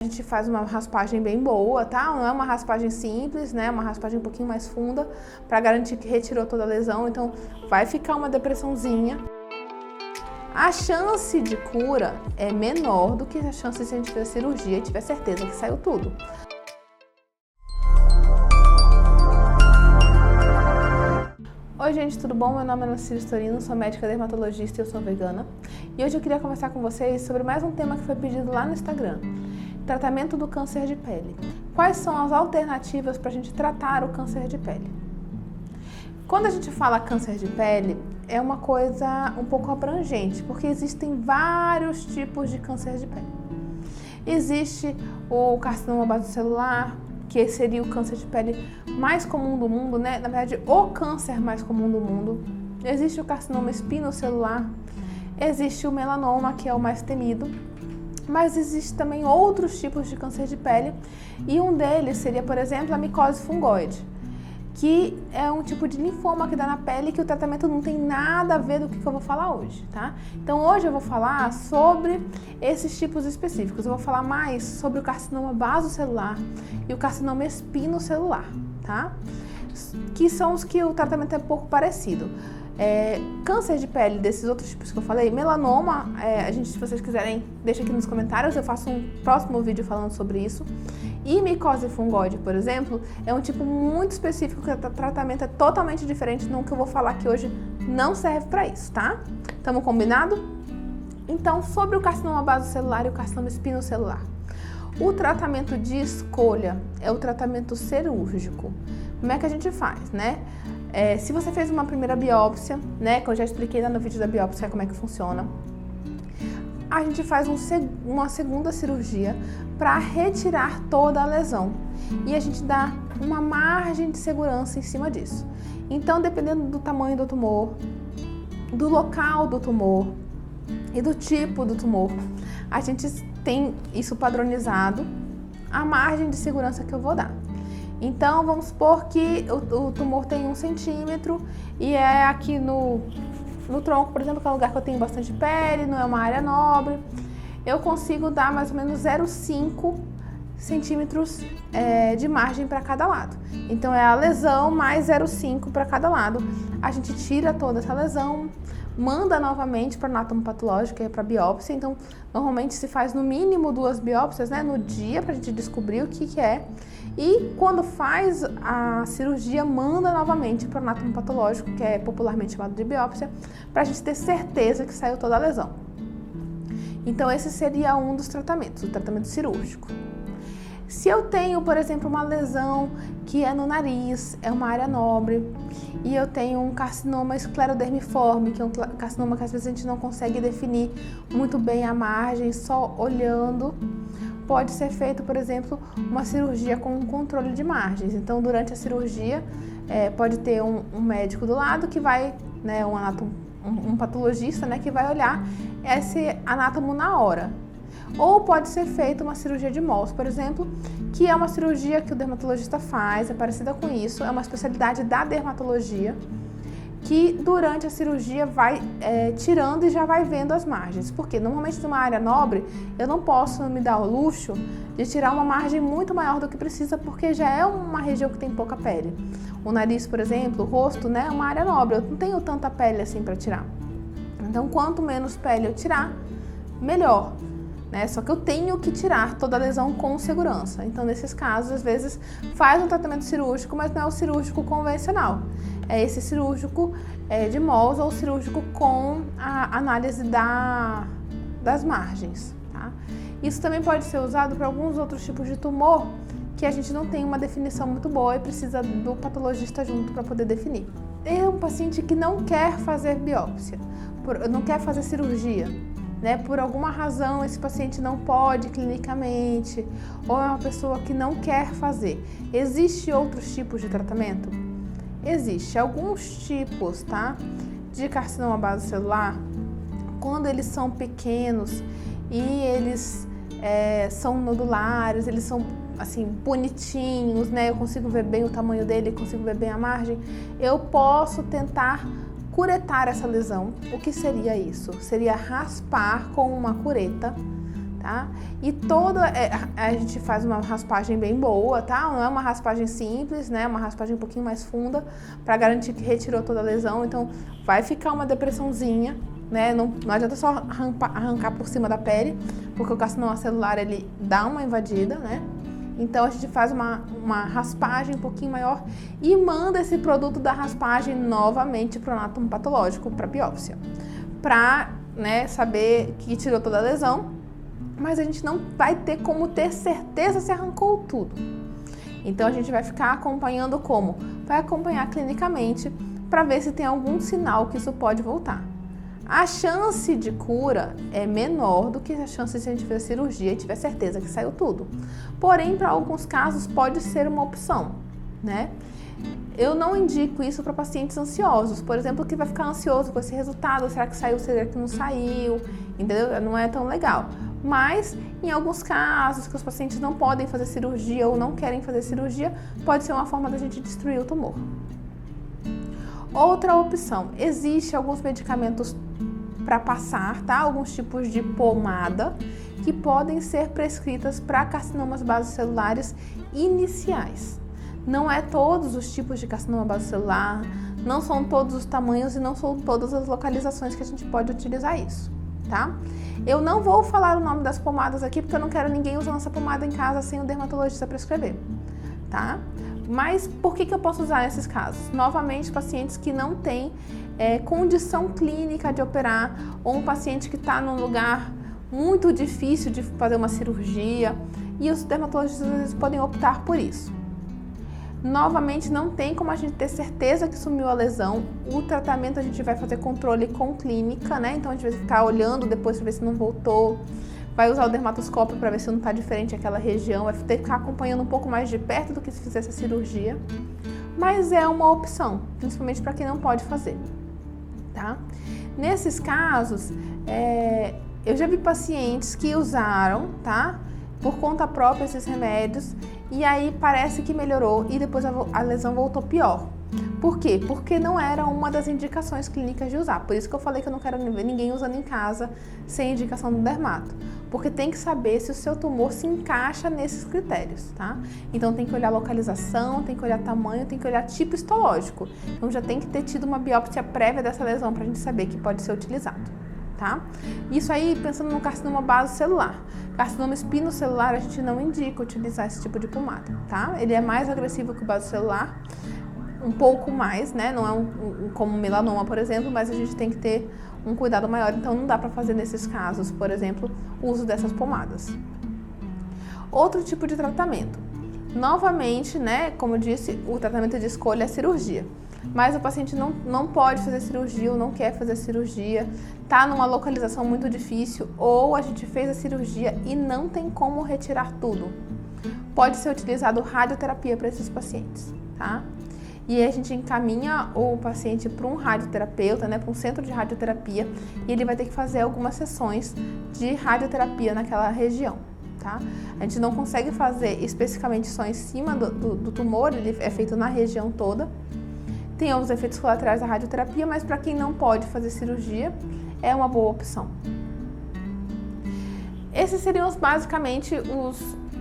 A gente faz uma raspagem bem boa, tá? Não é uma raspagem simples, né? Uma raspagem um pouquinho mais funda para garantir que retirou toda a lesão. Então, vai ficar uma depressãozinha. A chance de cura é menor do que a chance se a gente fizer cirurgia e tiver certeza que saiu tudo. Oi gente, tudo bom? Meu nome é Ana Cecília Storino, sou médica dermatologista e eu sou vegana. E hoje eu queria conversar com vocês sobre mais um tema que foi pedido lá no Instagram. Tratamento do câncer de pele. Quais são as alternativas para a gente tratar o câncer de pele? Quando a gente fala câncer de pele, é uma coisa um pouco abrangente, porque existem vários tipos de câncer de pele. Existe o carcinoma basocelular, que seria o câncer de pele mais comum do mundo, né? Na verdade, o câncer mais comum do mundo. Existe o carcinoma espinocelular, existe o melanoma, que é o mais temido, mas existe também outros tipos de câncer de pele, e um deles seria, por exemplo, a micose fungoide, que é um tipo de linfoma que dá na pele que o tratamento não tem nada a ver do que eu vou falar hoje, tá? Então hoje eu vou falar sobre esses tipos específicos. Eu vou falar mais sobre o carcinoma basocelular e o carcinoma espinocelular, tá? Que são os que o tratamento é pouco parecido. Câncer de pele desses outros tipos que eu falei, melanoma, se vocês quiserem, deixa aqui nos comentários, eu faço um próximo vídeo falando sobre isso. E micose fungoide, por exemplo, é um tipo muito específico que o tratamento é totalmente diferente, não que eu vou falar aqui hoje não serve para isso, tá? Tamo combinado? Então, sobre o carcinoma basocelular e o carcinoma espinocelular. O tratamento de escolha é o tratamento cirúrgico. Como é que a gente faz, né? Se você fez uma primeira biópsia, né, que eu já expliquei lá no vídeo da biópsia como é que funciona, a gente faz uma segunda cirurgia para retirar toda a lesão e a gente dá uma margem de segurança em cima disso. Então, dependendo do tamanho do tumor, do local do tumor e do tipo do tumor, a gente tem isso padronizado, a margem de segurança que eu vou dar. Então, vamos supor que o tumor tem 1 centímetro e é aqui no tronco, por exemplo, que é um lugar que eu tenho bastante pele, não é uma área nobre. Eu consigo dar mais ou menos 0,5 centímetros de margem para cada lado. Então, é a lesão mais 0,5 para cada lado. A gente tira toda essa lesão, manda novamente para o anatomopatológico, que é para biópsia. Então, normalmente se faz no mínimo 2 biópsias, né, no dia, para a gente descobrir o que é. E quando faz a cirurgia, manda novamente para o anatomopatológico, que é popularmente chamado de biópsia, para a gente ter certeza que saiu toda a lesão. Então, esse seria um dos tratamentos, o tratamento cirúrgico. Se eu tenho, por exemplo, uma lesão que é no nariz, é uma área nobre, e eu tenho um carcinoma esclerodermiforme, que é um carcinoma que às vezes a gente não consegue definir muito bem a margem só olhando, pode ser feito, por exemplo, uma cirurgia com um controle de margens. Então, durante a cirurgia, pode ter um médico do lado que vai, né, um patologista, né, que vai olhar esse anátomo na hora. Ou pode ser feita uma cirurgia de Mohs, por exemplo, que é uma cirurgia que o dermatologista faz, é parecida com isso, é uma especialidade da dermatologia, que durante a cirurgia vai tirando e já vai vendo as margens. Porque normalmente numa área nobre, eu não posso me dar o luxo de tirar uma margem muito maior do que precisa, porque já é uma região que tem pouca pele. O nariz, por exemplo, o rosto, né, é uma área nobre, eu não tenho tanta pele assim para tirar. Então, quanto menos pele eu tirar, melhor. Né? Só que eu tenho que tirar toda a lesão com segurança. Então, nesses casos, às vezes, faz um tratamento cirúrgico, mas não é o cirúrgico convencional. É esse cirúrgico de Mohs ou cirúrgico com a análise das margens. Tá? Isso também pode ser usado para alguns outros tipos de tumor que a gente não tem uma definição muito boa e precisa do patologista junto para poder definir. É um paciente que não quer fazer biópsia, não quer fazer cirurgia. Né, por alguma razão esse paciente não pode clinicamente, ou é uma pessoa que não quer fazer. Existem outros tipos de tratamento? Existe alguns tipos, tá, de carcinoma basocelular, quando eles são pequenos e eles são nodulares, eles são assim bonitinhos, né? Eu consigo ver bem o tamanho dele, consigo ver bem a margem. Eu posso tentar curetar essa lesão. O que seria isso? Seria raspar com uma cureta, tá? tá? E a gente faz uma raspagem bem boa, tá? Não é uma raspagem simples, né? Uma raspagem um pouquinho mais funda para garantir que retirou toda a lesão. Então vai ficar uma depressãozinha, né? Não adianta só arrancar por cima da pele, porque o carcinoma celular ele dá uma invadida, né? Então a gente faz uma raspagem um pouquinho maior e manda esse produto da raspagem novamente para o anátomo patológico, para biópsia, para, né, saber que tirou toda a lesão. Mas a gente não vai ter como ter certeza se arrancou tudo. Então a gente vai ficar acompanhando como? Vai acompanhar clinicamente para ver se tem algum sinal que isso pode voltar. A chance de cura é menor do que a chance de a gente fazer cirurgia e tiver certeza que saiu tudo. Porém, para alguns casos pode ser uma opção, né? Eu não indico isso para pacientes ansiosos, por exemplo, que vai ficar ansioso com esse resultado, será que saiu, será que não saiu, entendeu? Não é tão legal. Mas, em alguns casos que os pacientes não podem fazer cirurgia ou não querem fazer cirurgia, pode ser uma forma da gente destruir o tumor. Outra opção, existe alguns medicamentos para passar, tá? Alguns tipos de pomada que podem ser prescritas para carcinomas basocelulares iniciais. Não é todos os tipos de carcinoma basocelular, não são todos os tamanhos e não são todas as localizações que a gente pode utilizar isso, tá? Eu não vou falar o nome das pomadas aqui porque eu não quero ninguém usando essa pomada em casa sem o dermatologista prescrever, tá? Mas por que eu posso usar nesses casos? Novamente, pacientes que não têm condição clínica de operar ou um paciente que está num lugar muito difícil de fazer uma cirurgia e os dermatologistas às vezes podem optar por isso. Novamente, não tem como a gente ter certeza que sumiu a lesão. O tratamento a gente vai fazer controle com clínica, né? Então a gente vai ficar olhando depois para ver se não voltou. Vai usar o dermatoscópio para ver se não está diferente aquela região. Vai ter que ficar acompanhando um pouco mais de perto do que se fizesse a cirurgia. Mas é uma opção, principalmente para quem não pode fazer, tá? Nesses casos, eu já vi pacientes que usaram, tá? Por conta própria esses remédios e aí parece que melhorou e depois a lesão voltou pior. Por quê? Porque não era uma das indicações clínicas de usar. Por isso que eu falei que eu não quero ver ninguém usando em casa sem indicação do dermato. Porque tem que saber se o seu tumor se encaixa nesses critérios, tá? Então tem que olhar localização, tem que olhar tamanho, tem que olhar tipo histológico. Então já tem que ter tido uma biópsia prévia dessa lesão pra gente saber que pode ser utilizado. Tá? Isso aí pensando no carcinoma basocelular. Carcinoma espinocelular a gente não indica utilizar esse tipo de pomada, tá? Ele é mais agressivo que o basocelular, um pouco mais, né? Não é como melanoma, por exemplo, mas a gente tem que ter um cuidado maior, então não dá para fazer nesses casos, por exemplo, o uso dessas pomadas. Outro tipo de tratamento. Novamente, né, como eu disse, o tratamento de escolha é cirurgia. Mas o paciente não pode fazer cirurgia ou não quer fazer cirurgia, está numa localização muito difícil ou a gente fez a cirurgia e não tem como retirar tudo. Pode ser utilizado radioterapia para esses pacientes, tá? E a gente encaminha o paciente para um radioterapeuta, né, para um centro de radioterapia e ele vai ter que fazer algumas sessões de radioterapia naquela região, tá? A gente não consegue fazer especificamente só em cima do tumor, ele é feito na região toda. Tem os efeitos colaterais da radioterapia, mas para quem não pode fazer cirurgia, é uma boa opção. Esses seriam basicamente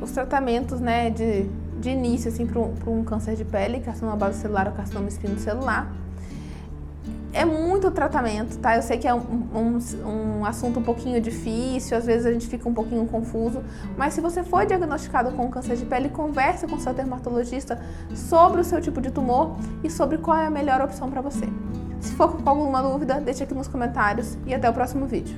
os tratamentos, né, de início assim, para um câncer de pele, carcinoma basocelular ou carcinoma espinocelular. É muito tratamento, tá? Eu sei que é um assunto um pouquinho difícil, às vezes a gente fica um pouquinho confuso, mas se você for diagnosticado com câncer de pele, converse com o seu dermatologista sobre o seu tipo de tumor e sobre qual é a melhor opção para você. Se for com alguma dúvida, deixe aqui nos comentários e até o próximo vídeo.